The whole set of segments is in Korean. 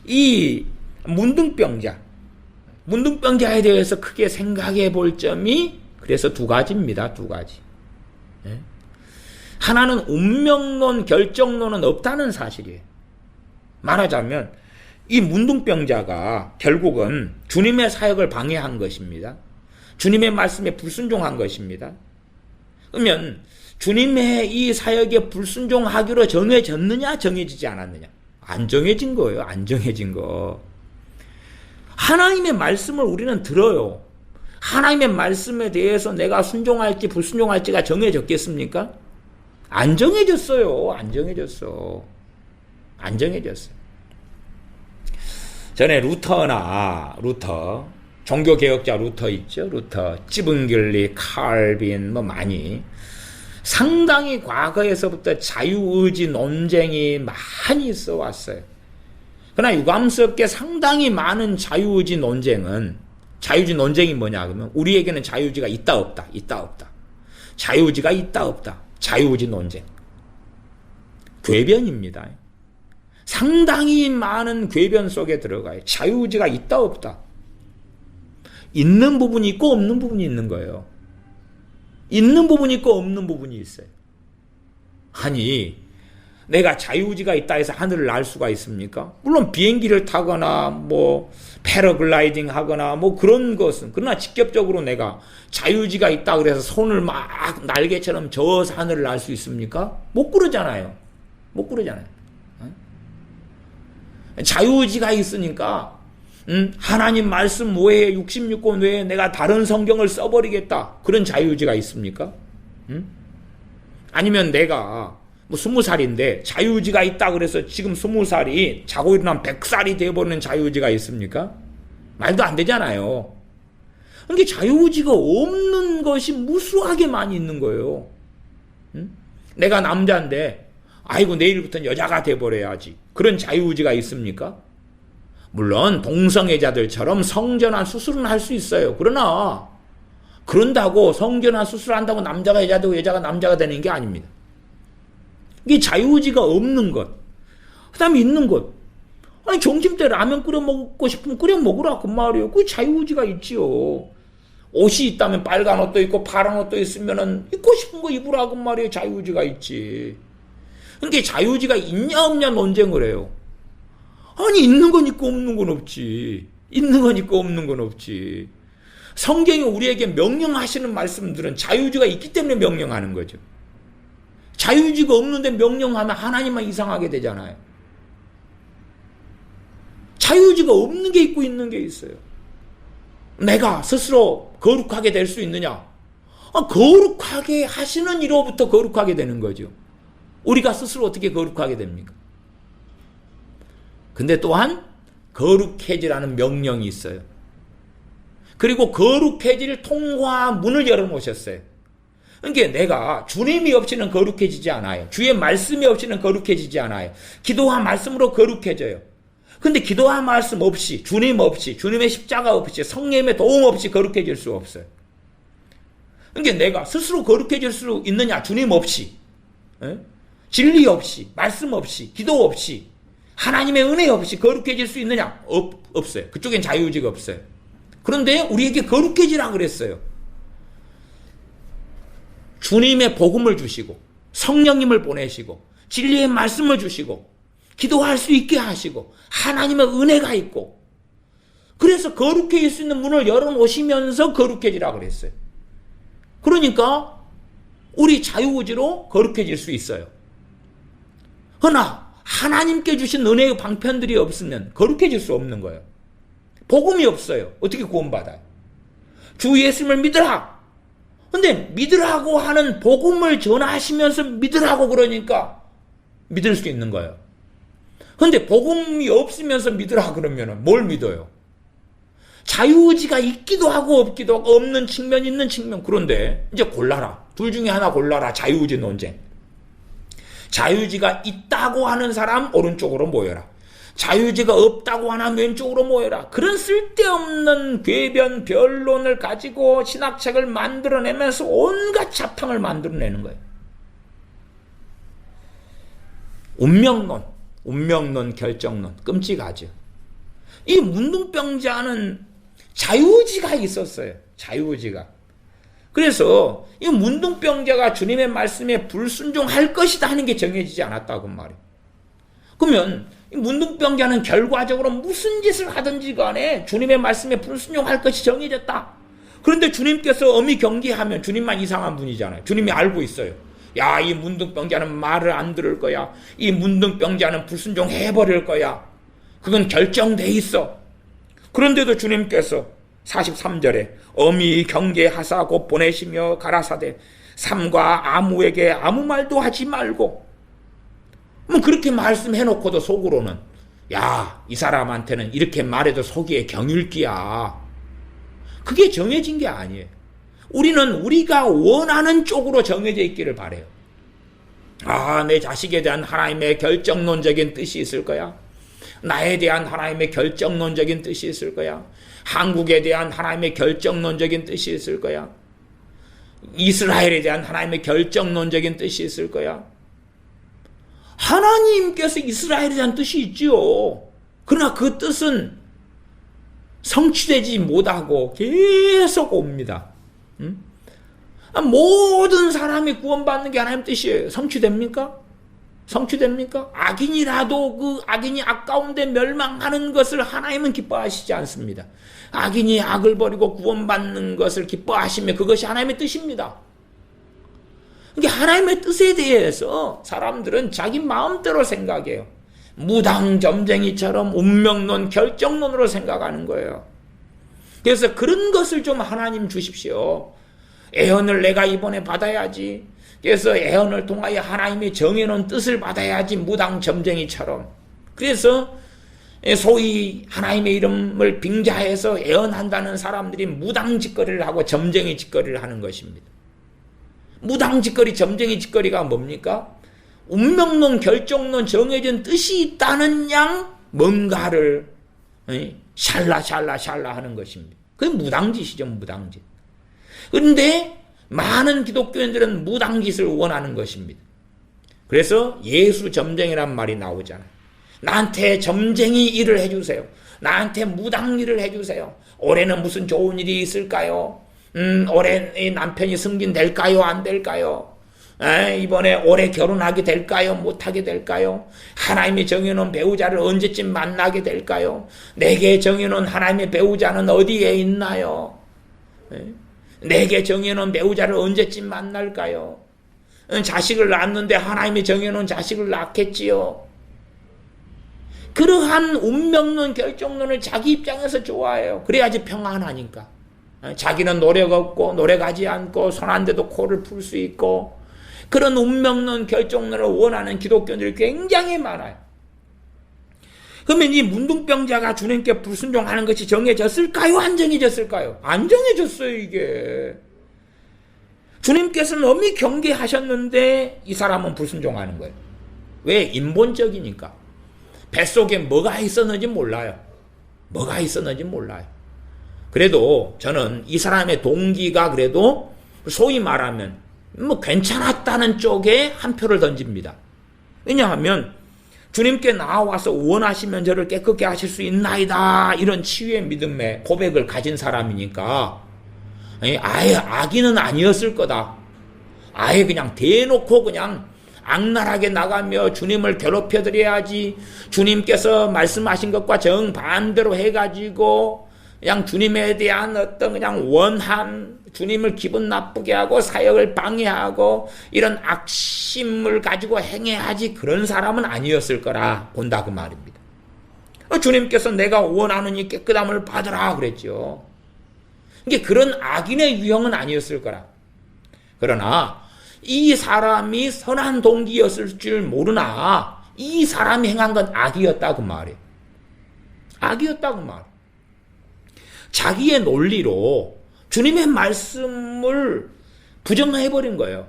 이 문둥병자에 대해서 크게 생각해 볼 점이 그래서 두 가지입니다. 두 가지. 하나는 운명론, 결정론은 없다는 사실이에요. 말하자면 이 문둥병자가 결국은 주님의 사역을 방해한 것입니다. 주님의 말씀에 불순종한 것입니다. 그러면 주님의 이 사역에 불순종하기로 정해졌느냐, 정해지지 않았느냐? 안 정해진 거예요. 안 정해진 거. 하나님의 말씀을 우리는 들어요. 하나님의 말씀에 대해서 내가 순종할지 불순종할지가 정해졌겠습니까? 안 정해졌어요. 안 정해졌어. 안 정해졌어요. 전에 루터, 종교개혁자 루터 있죠? 루터, 찌븐길리, 칼빈, 많이. 상당히 과거에서부터 자유의지 논쟁이 많이 있어 왔어요. 그러나 유감스럽게 상당히 많은 자유의지 논쟁이 뭐냐 그러면 우리에게는 자유의지가 있다 없다. 자유의지가 있다 없다. 자유의지 논쟁. 궤변입니다. 상당히 많은 궤변 속에 들어가요. 자유의지가 있다 없다. 있는 부분이 있고 없는 부분이 있는 거예요. 있는 부분이 있고 없는 부분이 있어요. 아니 내가 자유의지가 있다 해서 하늘을 날 수가 있습니까? 물론 비행기를 타거나 패러글라이딩 하거나 그런 것은, 그러나 직접적으로 내가 자유의지가 있다 그래서 손을 막 날개처럼 저어서 하늘을 날 수 있습니까? 못 그러잖아요. 자유의지가 있으니까 하나님 말씀 외에 66권 외에 내가 다른 성경을 써버리겠다. 그런 자유의지가 있습니까? 아니면 내가 20살인데 자유의지가 있다 그래서 지금 20살이 자고 일어나면 100살이 되어버리는 자유의지가 있습니까? 말도 안 되잖아요. 그러니까 자유의지가 없는 것이 무수하게 많이 있는 거예요. 내가 남자인데 아이고 내일부터는 여자가 돼버려야지. 그런 자유의지가 있습니까? 물론 동성애자들처럼 성전환 수술은 할 수 있어요. 그러나 그런다고 성전환 수술한다고 남자가 여자 되고 여자가 남자가 되는 게 아닙니다. 이게 자유의지가 없는 것. 그 다음에 있는 것. 아니 점심때 라면 끓여 먹고 싶으면 끓여 먹으라 그 말이에요. 그 자유의지가 있지요. 옷이 있다면 빨간 옷도 있고 파란 옷도 있으면은 입고 싶은 거 입으라 그 말이에요. 자유의지가 있지. 그러니까 자유의지가 있냐 없냐 논쟁을 해요. 아니 있는 건 있고 없는 건 없지. 있는 건 있고 없는 건 없지. 성경이 우리에게 명령하시는 말씀들은 자유의지가 있기 때문에 명령하는 거죠. 자유의지가 없는데 명령하면 하나님만 이상하게 되잖아요. 자유의지가 없는 게 있고 있는 게 있어요. 내가 스스로 거룩하게 될 수 있느냐? 거룩하게 하시는 이로부터 거룩하게 되는 거죠. 우리가 스스로 어떻게 거룩하게 됩니까? 근데 또한 거룩해지라는 명령이 있어요. 그리고 거룩해질 통과 문을 열어놓으셨어요. 그러니까 내가 주님이 없이는 거룩해지지 않아요. 주의 말씀이 없이는 거룩해지지 않아요. 기도와 말씀으로 거룩해져요. 근데 기도와 말씀 없이, 주님 없이, 주님의 십자가 없이, 성령의 도움 없이 거룩해질 수 없어요. 그러니까 내가 스스로 거룩해질 수 있느냐? 주님 없이, 진리 없이, 말씀 없이, 기도 없이, 하나님의 은혜 없이 거룩해질 수 있느냐? 없어요. 그쪽엔 자유의지가 없어요. 그런데 우리에게 거룩해지라 그랬어요. 주님의 복음을 주시고 성령님을 보내시고 진리의 말씀을 주시고 기도할 수 있게 하시고 하나님의 은혜가 있고 그래서 거룩해질 수 있는 문을 열어놓으시면서 거룩해지라 그랬어요. 그러니까 우리 자유의지로 거룩해질 수 있어요. 그러나 하나님께 주신 은혜의 방편들이 없으면 거룩해질 수 없는 거예요. 복음이 없어요. 어떻게 구원받아요? 주 예수님을 믿으라. 근데 믿으라고 하는 복음을 전하시면서 믿으라고 그러니까 믿을 수 있는 거예요. 근데 복음이 없으면서 믿으라 그러면 뭘 믿어요? 자유의지가 있기도 하고 없기도 하고 없는 측면 있는 측면. 그런데 이제 골라라. 둘 중에 하나 골라라. 자유의지 논쟁. 자유의지가 있다고 하는 사람 오른쪽으로 모여라. 자유의지가 없다고 하나 왼쪽으로 모여라. 그런 쓸데없는 궤변 변론을 가지고 신학책을 만들어내면서 온갖 자탕을 만들어내는 거예요. 운명론, 결정론 끔찍하죠. 이 문둥병자는 자유의지가 있었어요. 자유의지가. 그래서 이 문둥병자가 주님의 말씀에 불순종할 것이다 하는 게 정해지지 않았다고 말이에요. 그러면 이 문둥병자는 결과적으로 무슨 짓을 하든지 간에 주님의 말씀에 불순종할 것이 정해졌다. 그런데 주님께서 엄히 경계하면 주님만 이상한 분이잖아요. 주님이 알고 있어요. 야, 이 문둥병자는 말을 안 들을 거야. 이 문둥병자는 불순종해버릴 거야. 그건 결정돼 있어. 그런데도 주님께서 43절에 엄히 경계하사 곧 보내시며 가라사대 삼가 아무에게 아무 말도 하지 말고, 뭐 그렇게 말씀해놓고도 속으로는 야, 이 사람한테는 이렇게 말해도 속이에 경일기야. 그게 정해진 게 아니에요. 우리는 우리가 원하는 쪽으로 정해져 있기를 바라요. 아, 내 자식에 대한 하나님의 결정론적인 뜻이 있을 거야. 나에 대한 하나님의 결정론적인 뜻이 있을 거야. 한국에 대한 하나님의 결정론적인 뜻이 있을 거야. 이스라엘에 대한 하나님의 결정론적인 뜻이 있을 거야. 하나님께서 이스라엘에 대한 뜻이 있지요. 그러나 그 뜻은 성취되지 못하고 계속 옵니다. 모든 사람이 구원받는 게 하나님 뜻이에요. 성취됩니까? 성취됩니까? 악인이라도 그 악인이 아까운데 멸망하는 것을 하나님은 기뻐하시지 않습니다. 악인이 악을 버리고 구원받는 것을 기뻐하시면 그것이 하나님의 뜻입니다. 그러니까 하나님의 뜻에 대해서 사람들은 자기 마음대로 생각해요. 무당점쟁이처럼 운명론, 결정론으로 생각하는 거예요. 그래서 그런 것을 좀 하나님 주십시오. 애언을 내가 이번에 받아야지. 그래서 애언을 통하여 하나님이 정해놓은 뜻을 받아야지, 무당점쟁이처럼. 그래서 소위 하나님의 이름을 빙자해서 애언한다는 사람들이 무당짓거리를 하고 점쟁이 짓거리를 하는 것입니다. 무당짓거리, 점쟁이 짓거리가 뭡니까? 운명론, 결정론, 정해진 뜻이 있다는 양 뭔가를 샬라 하는 것입니다. 그게 무당짓이죠, 무당짓. 그런데 많은 기독교인들은 무당짓을 원하는 것입니다. 그래서 예수 점쟁이란 말이 나오잖아요. 나한테 점쟁이 일을 해주세요. 나한테 무당 일을 해주세요. 올해는 무슨 좋은 일이 있을까요? 올해 남편이 승진될까요? 안 될까요? 이번에 올해 결혼하게 될까요? 못하게 될까요? 하나님이 정해놓은 배우자를 언제쯤 만나게 될까요? 내게 정해놓은 하나님의 배우자는 어디에 있나요? 내게 정해놓은 배우자를 언제쯤 만날까요? 자식을 낳았는데 하나님이 정해놓은 자식을 낳겠지요. 그러한 운명론, 결정론을 자기 입장에서 좋아해요. 그래야지 평안하니까. 자기는 노력 없고 노력하지 않고 손 안 대도 코를 풀 수 있고, 그런 운명론, 결정론을 원하는 기독교인들이 굉장히 많아요. 그러면 이 문둥병자가 주님께 불순종하는 것이 정해졌을까요? 안 정해졌을까요? 안 정해졌어요, 이게. 주님께서는 엄히 경계하셨는데 이 사람은 불순종하는 거예요. 왜? 인본적이니까. 뱃속에 뭐가 있었는지 몰라요. 뭐가 있었는지 몰라요. 그래도 저는 이 사람의 동기가 그래도 소위 말하면 뭐 괜찮았다는 쪽에 한 표를 던집니다. 왜냐하면 주님께 나와서 원하시면 저를 깨끗게 하실 수 있나이다, 이런 치유의 믿음의 고백을 가진 사람이니까 아예 악인은 아니었을 거다. 아예 그냥 대놓고 그냥 악랄하게 나가며 주님을 괴롭혀드려야지, 주님께서 말씀하신 것과 정반대로 해가지고 그냥 주님에 대한 어떤 그냥 원한, 주님을 기분 나쁘게 하고 사역을 방해하고 이런 악심을 가지고 행해야지, 그런 사람은 아니었을 거라 본다, 그 말입니다. 주님께서 내가 원하는 이 깨끗함을 받으라 그랬죠. 이게 그런 악인의 유형은 아니었을 거라. 그러나 이 사람이 선한 동기였을 줄 모르나 이 사람이 행한 건 악이었다, 그 말이에요. 악이었다, 그 말. 자기의 논리로 주님의 말씀을 부정해버린 거예요.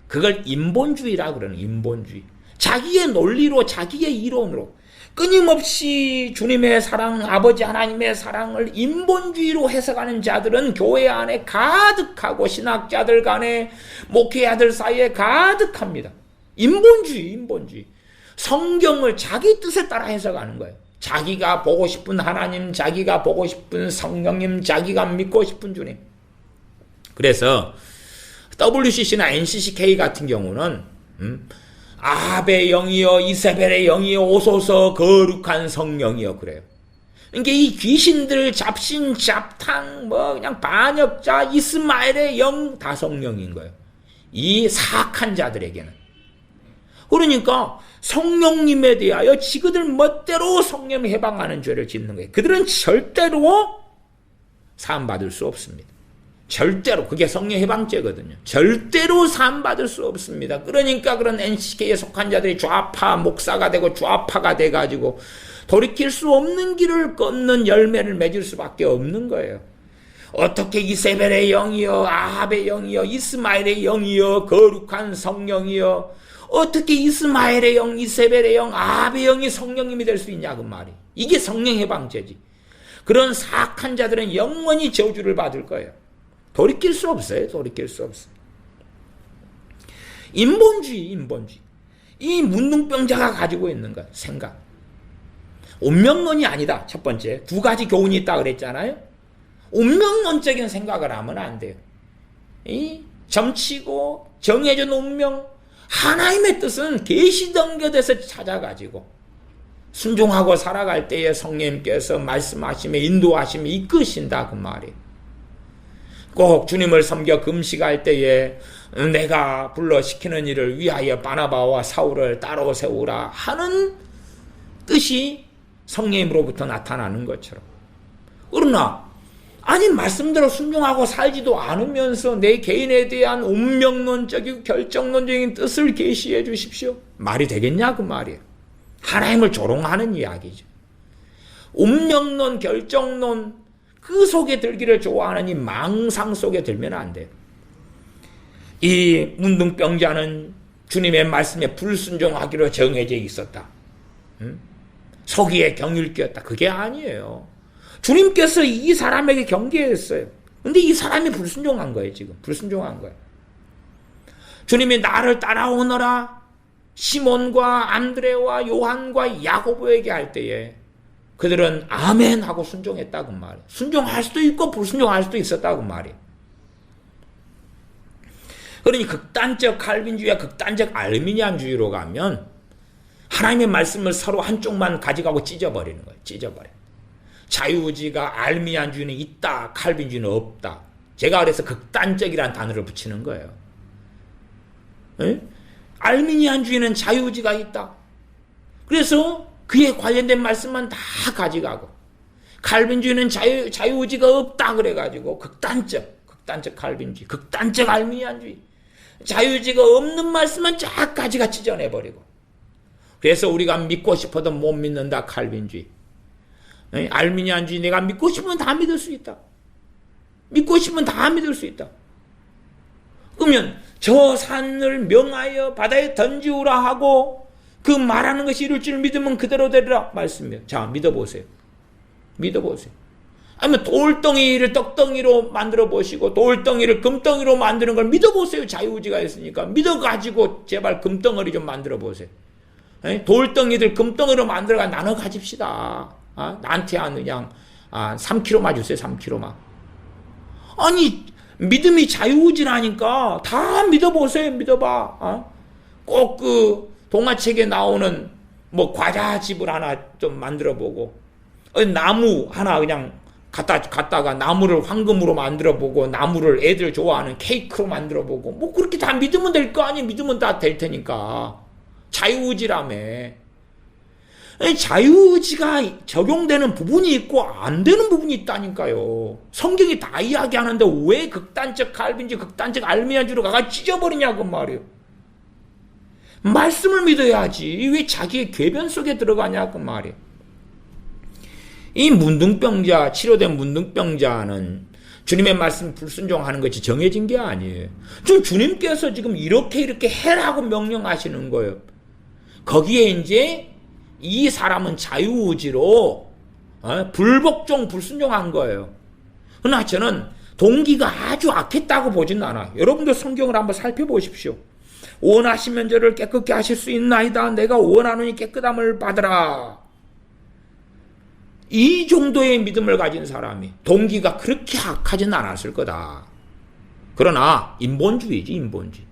그걸 인본주의라 그러는, 인본주의. 자기의 논리로, 자기의 이론으로 끊임없이 주님의 사랑, 아버지 하나님의 사랑을 인본주의로 해석하는 자들은 교회 안에 가득하고 신학자들 간에, 목회자들 사이에 가득합니다. 인본주의. 성경을 자기 뜻에 따라 해석하는 거예요. 자기가 보고 싶은 하나님, 자기가 보고 싶은 성령님, 자기가 믿고 싶은 주님. 그래서 WCC나 NCCK 같은 경우는 아합의 영이여 이세벨의 영이여 오소서 거룩한 성령이여 그래요. 그러니까 이 귀신들 잡신 잡탕 뭐 그냥 반역자 이스마엘의 영 다 성령인 거예요. 이 사악한 자들에게는. 그러니까 성령님에 대하여 지그들 멋대로 성령 해방하는 죄를 짓는 거예요. 그들은 절대로 사함받을 수 없습니다. 절대로. 그게 성령 해방죄거든요. 절대로 사함받을 수 없습니다. 그러니까 그런 NCK에 속한 자들이 좌파 목사가 되고 좌파가 돼가지고 돌이킬 수 없는 길을 걷는 열매를 맺을 수밖에 없는 거예요. 어떻게 이세벨의 영이여 아합의 영이여 이스마엘의 영이여 거룩한 성령이여 어떻게 이스마엘의 영 이세벨의 영 아합의 영이 성령님이 될 수 있냐 그 말이. 이게 성령 해방죄지. 그런 사악한 자들은 영원히 저주를 받을 거예요. 돌이킬 수 없어요. 돌이킬 수 없어요. 인본주의. 이 문둥병자가 가지고 있는 것 생각. 운명론이 아니다. 첫 번째. 두 가지 교훈이 있다 그랬잖아요. 운명론적인 생각을 하면 안 돼요. 이 점치고 정해진 운명 하나님의 뜻은 계시던get에서 찾아가지고 순종하고 살아갈 때에 성령님께서 말씀하시며 인도하시며 이끄신다 그 말이에요. 꼭 주님을 섬겨 금식할 때에 내가 불러 시키는 일을 위하여 바나바와 사울을 따로 세우라 하는 뜻이 성령님으로부터 나타나는 것처럼. 그러나 아니 말씀대로 순종하고 살지도 않으면서 내 개인에 대한 운명론적이고 결정론적인 뜻을 계시해 주십시오. 말이 되겠냐 그 말이에요. 하나님을 조롱하는 이야기죠. 운명론 결정론 그 속에 들기를 좋아하는 이 망상 속에 들면 안 돼요. 이 문둥병자는 주님의 말씀에 불순종하기로 정해져 있었다. 서기에 경을 끼었다. 그게 아니에요. 주님께서 이 사람에게 경계했어요. 근데 이 사람이 불순종한 거예요. 지금 불순종한 거예요. 주님이 나를 따라오너라 시몬과 안드레와 요한과 야고보에게 할 때에 그들은 아멘 하고 순종했다고 말이에요. 순종할 수도 있고 불순종할 수도 있었다고 말이에요. 그러니 극단적 칼빈주의와 극단적 알미니안주의로 가면 하나님의 말씀을 서로 한쪽만 가져가고 찢어버리는 거예요. 찢어버려. 자유의지가 알미니안주의는 있다. 칼빈주의는 없다. 제가 그래서 극단적이라는 단어를 붙이는 거예요. 에? 알미니안주의는 자유의지가 있다. 그래서 그에 관련된 말씀만 다 가져가고 칼빈주의는 자유의지가 없다 그래가지고 극단적 칼빈주의, 극단적 알미니안주의, 자유의지가 없는 말씀만 쫙 가지가 찢어내버리고 그래서 우리가 믿고 싶어도 못 믿는다 칼빈주의. 알미니안주의 내가 믿고 싶으면 다 믿을 수 있다. 믿고 싶으면 다 믿을 수 있다. 그러면 저 산을 명하여 바다에 던지우라 하고 그 말하는 것이 이룰 줄 믿으면 그대로 되리라 말씀이에요. 자 믿어보세요. 믿어보세요. 아니면 돌덩이를 떡덩이로 만들어 보시고 돌덩이를 금덩이로 만드는 걸 믿어보세요. 자유의지가 있으니까 믿어가지고 제발 금덩어리 좀 만들어 보세요. 돌덩이들 금덩이로 만들어가 나눠 가집시다. 나한테 한 그냥 3kg만 주세요. 3kg만. 아니 믿음이 자유의지라니까 다 믿어보세요. 믿어봐. 꼭 그 동화책에 나오는 뭐 과자집을 하나 좀 만들어보고 나무 하나 그냥 갖다가 나무를 황금으로 만들어보고 나무를 애들 좋아하는 케이크로 만들어보고 뭐 그렇게 다 믿으면 될 거 아니에요. 믿으면 다 될 테니까. 자유의지라며. 자유의지가 적용되는 부분이 있고 안 되는 부분이 있다니까요. 성경이 다 이야기하는데 왜 극단적 칼빈주의, 극단적 알미니안주의로 가가 찢어버리냐고 말이에요. 말씀을 믿어야지 왜 자기의 궤변 속에 들어가냐고 말이에요. 이 문둥병자, 치료된 문둥병자는 주님의 말씀 불순종하는 것이 정해진 게 아니에요. 지금 주님께서 지금 이렇게 해라고 명령하시는 거예요. 거기에 이제 이 사람은 자유의지로 불복종, 불순종한 거예요. 그러나 저는 동기가 아주 악했다고 보진 않아요. 여러분도 성경을 한번 살펴보십시오. 원하시면 저를 깨끗게 하실 수 있나이다. 내가 원하노니 깨끗함을 받으라. 이 정도의 믿음을 가진 사람이 동기가 그렇게 악하진 않았을 거다. 그러나 인본주의지, 인본주의.